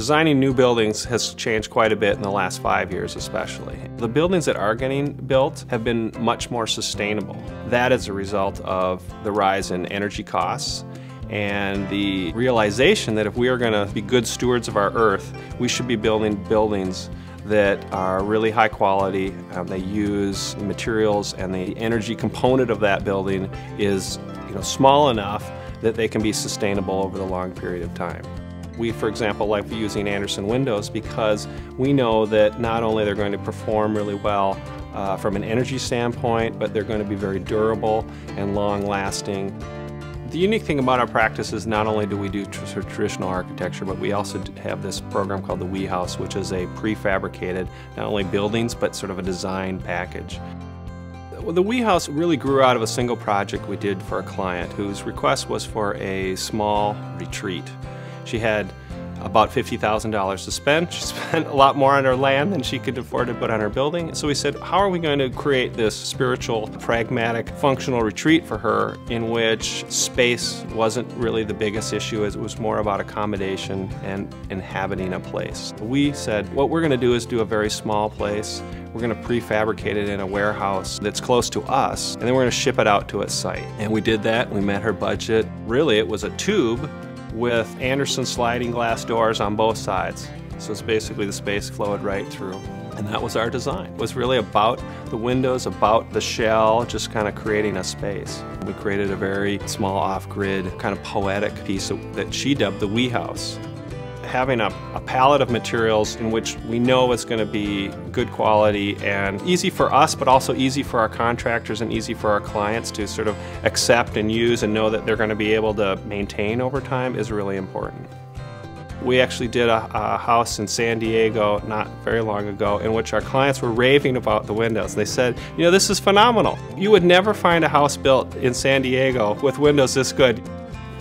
Designing new buildings has changed quite a bit in the last 5 years especially. The buildings that are getting built have been much more sustainable. That is a result of the rise in energy costs and the realization that if we are going to be good stewards of our earth, we should be building buildings that are really high quality. They use materials, and the energy component of that building is small enough that they can be sustainable over the long period of time. We, for example, like using Andersen Windows because we know that not only they're going to perform really well from an energy standpoint, but they're going to be very durable and long-lasting. The unique thing about our practice is not only do we do traditional architecture, but we also have this program called the myAWstory, which is a prefabricated, not only buildings, but sort of a design package. The myAWstory really grew out of a single project we did for a client whose request was for a small retreat. She had about $50,000 to spend. She spent a lot more on her land than she could afford to put on her building. So we said, how are we going to create this spiritual, pragmatic, functional retreat for her in which space wasn't really the biggest issue, as it was more about accommodation and inhabiting a place. We said, what we're going to do is do a very small place. We're going to prefabricate it in a warehouse that's close to us, and then we're going to ship it out to its site. And we did that. We met her budget. Really, it was a tube with Andersen sliding glass doors on both sides. So it's basically the space flowed right through. And that was our design. It was really about the windows, about the shell, just kind of creating a space. We created a very small off-grid, kind of poetic piece that she dubbed the Wee House. Having a palette of materials in which we know it's going to be good quality and easy for us, but also easy for our contractors and easy for our clients to sort of accept and use and know that they're going to be able to maintain over time is really important. We actually did a house in San Diego not very long ago in which our clients were raving about the windows. They said, this is phenomenal. You would never find a house built in San Diego with windows this good.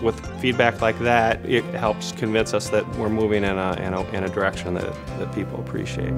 With feedback like that, it helps convince us that we're moving in a direction that people appreciate.